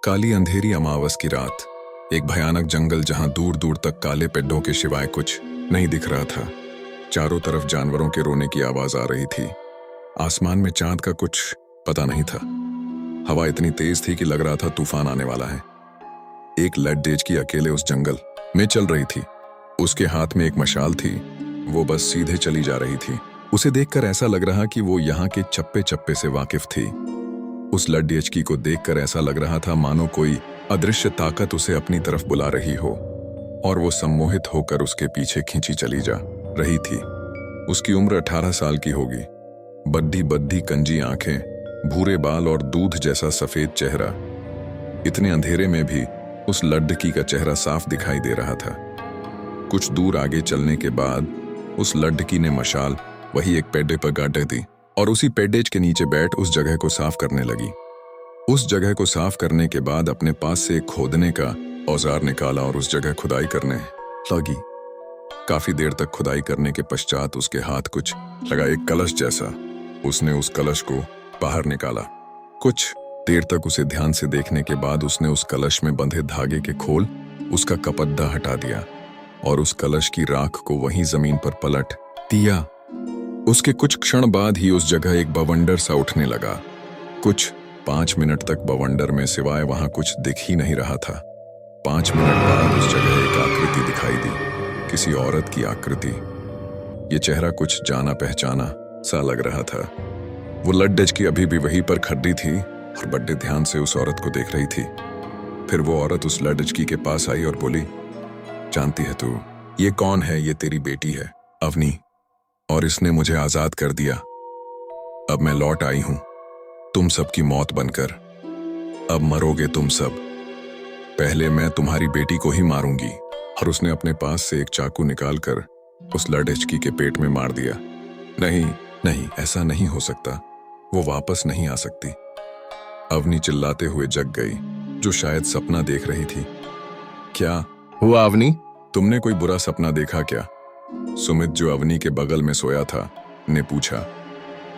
काली अंधेरी अमावस की रात, एक भयानक जंगल जहां दूर दूर तक काले पेड्डों के सिवाय कुछ नहीं दिख रहा था। चारों तरफ जानवरों के रोने की आवाज आ रही थी। आसमान में चांद का कुछ पता नहीं था। हवा इतनी तेज थी कि लग रहा था तूफान आने वाला है। एक लैडडेज की अकेले उस जंगल में चल रही थी। उसके हाथ में एक मशाल थी। वो बस सीधे चली जा रही थी। उसे देखकर ऐसा लग रहा कि वो यहाँ के चप्पे चप्पे से वाकिफ थी। उस लड्डेचकी को देखकर ऐसा लग रहा था मानो कोई अदृश्य ताकत उसे अपनी तरफ बुला रही हो और वो सम्मोहित होकर उसके पीछे खींची चली जा रही थी। उसकी उम्र 18 साल की होगी। बड्डी बड्डी कंजी आंखें, भूरे बाल और दूध जैसा सफेद चेहरा। इतने अंधेरे में भी उस लड्डकी का चेहरा साफ दिखाई दे रहा था। कुछ दूर आगे चलने के बाद उस लड्डकी ने मशाल वही एक पेड्डे पर गाड़ दी और उसी पेड्डेज के नीचे बैठ उस जगह को साफ करने लगी। उस जगह को साफ करने के बाद अपने पास से एक खोदने का औजार निकाला और उस जगह खुदाई करने लगी। काफी देर तक खुदाई करने के पश्चात उसके हाथ कुछ लगा एक कलश जैसा। उसने उस कलश को बाहर निकाला। कुछ देर तक उसे ध्यान से देखने के बाद उसने उस कलश में बंधे धागे के खोल उसका कपड्डा हटा दिया और उस कलश की राख को वहीं जमीन पर पलट दिया। उसके कुछ क्षण बाद ही उस जगह एक बवंडर सा उठने लगा। कुछ 5 मिनट तक बवंडर में सिवाय वहां कुछ दिख ही नहीं रहा था। 5 मिनट बाद उस जगह एक आकृति दिखाई दी, किसी औरत की आकृति। ये चेहरा कुछ जाना पहचाना सा लग रहा था। वो लड्डेचकी अभी भी वहीं पर खड़ी थी और बड़े ध्यान से उस औरत को देख रही थी। फिर वो औरत उस लड्डेचकी के पास आई और बोली, जानती है तू ये कौन है? ये तेरी बेटी है अवनी, और इसने मुझे आजाद कर दिया। अब मैं लौट आई हूं तुम सबकी मौत बनकर। अब मरोगे तुम सब। पहले मैं तुम्हारी बेटी को ही मारूंगी। और उसने अपने पास से एक चाकू निकालकर उस लड्डेचकी के पेट में मार दिया। नहीं नहीं, ऐसा नहीं हो सकता। वो वापस नहीं आ सकती। अवनी चिल्लाते हुए जग गई, जो शायद सपना देख रही थी। क्या हुआ अवनी? तुमने कोई बुरा सपना देखा क्या? सुमित, जो अवनी के बगल में सोया था, ने पूछा।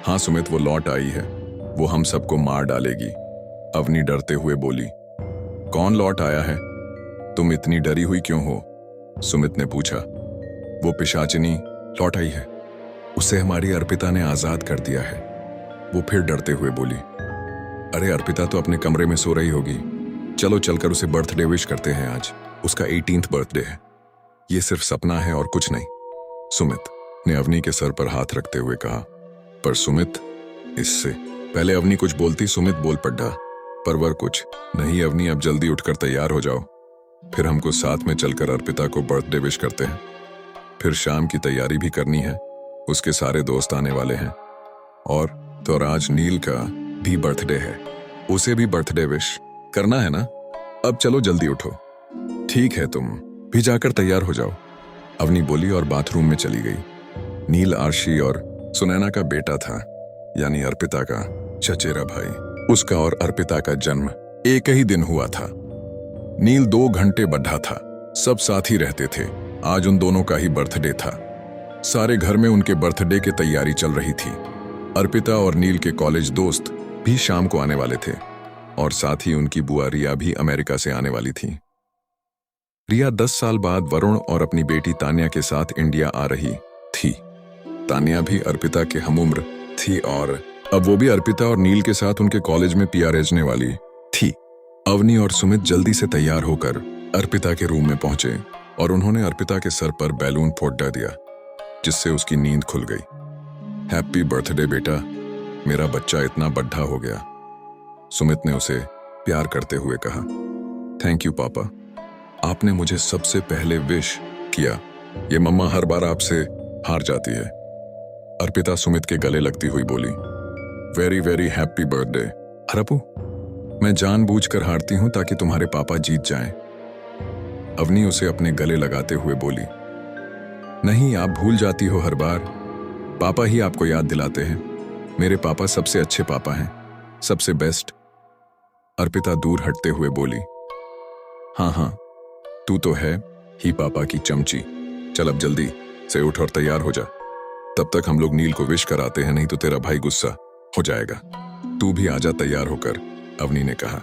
हाँ सुमित, वो लौट आई है। वो हम सबको मार डालेगी। अवनी डरते हुए बोली। कौन लौट आया है? तुम इतनी डरी हुई क्यों हो? सुमित ने पूछा। वो पिशाचिनी लौट आई है। उसे हमारी अर्पिता ने आजाद कर दिया है। वो फिर डरते हुए बोली। अरे अर्पिता तो अपने कमरे में सो रही होगी। चलो चलकर उसे बर्थडे विश करते हैं। आज उसका 18th बर्थडे है। ये सिर्फ सपना है और कुछ नहीं, सुमित ने अवनी के सर पर हाथ रखते हुए कहा। पर सुमित, इससे पहले अवनी कुछ बोलती, सुमित बोल पड़ा। पर वर कुछ नहीं अवनी, अब जल्दी उठकर तैयार हो जाओ। फिर हमको साथ में चलकर अर्पिता को बर्थडे विश करते हैं। फिर शाम की तैयारी भी करनी है। उसके सारे दोस्त आने वाले हैं। और तो आज नील का भी बर्थडे है। उसे भी बर्थडे विश करना है ना? अब चलो जल्दी उठो। ठीक है, तुम भी जाकर तैयार हो जाओ, अवनी बोली और बाथरूम में चली गई। नील आर्शी और सुनैना का बेटा था, यानी अर्पिता का चचेरा भाई। उसका और अर्पिता का जन्म एक ही दिन हुआ था। नील 2 घंटे बड्ढा था। सब साथ ही रहते थे। आज उन दोनों का ही बर्थडे था। सारे घर में उनके बर्थडे की तैयारी चल रही थी। अर्पिता और नील के कॉलेज दोस्त भी शाम को आने वाले थे और साथ ही उनकी बुआ रिया भी अमेरिका से आने वाली थी। रिया 10 साल बाद वरुण और अपनी बेटी तान्या के साथ इंडिया आ रही थी। तान्या भी अर्पिता के हमउम्र थी और अब वो भी अर्पिता और नील के साथ उनके कॉलेज में पीआरएजने वाली थी। अवनी और सुमित जल्दी से तैयार होकर अर्पिता के रूम में पहुंचे और उन्होंने अर्पिता के सर पर बैलून फोड़ दिया, जिससे उसकी नींद खुल गई। हैप्पी बर्थडे बेटा, मेरा बच्चा इतना बड्ढा हो गया, सुमित ने उसे प्यार करते हुए कहा। थैंक यू पापा, आपने मुझे सबसे पहले विश किया। ये मम्मा हर बार आपसे हार जाती है। अर्पिता सुमित के गले लगती हुई बोली। Very very happy birthday. Harpu, मैं जानबूझकर हारती हूं ताकि तुम्हारे पापा जीत जाएं। अवनी उसे अपने गले लगाते हुए बोली। नहीं, आप भूल जाती हो हर बार। पापा ही आपको याद दिलाते हैं। मेरे पापा सबसे अच्छे पापा हैं, सबसे बेस्ट। अर्पिता दूर हटते हुए बोली। हाँ हाँ, तू तो है ही पापा की चमची। चल अब जल्दी से उठ और तैयार हो जा। तब तक हम लोग नील को विश कराते हैं, नहीं तो तेरा भाई गुस्सा हो जाएगा। तू भी आजा तैयार होकर, अवनी ने कहा।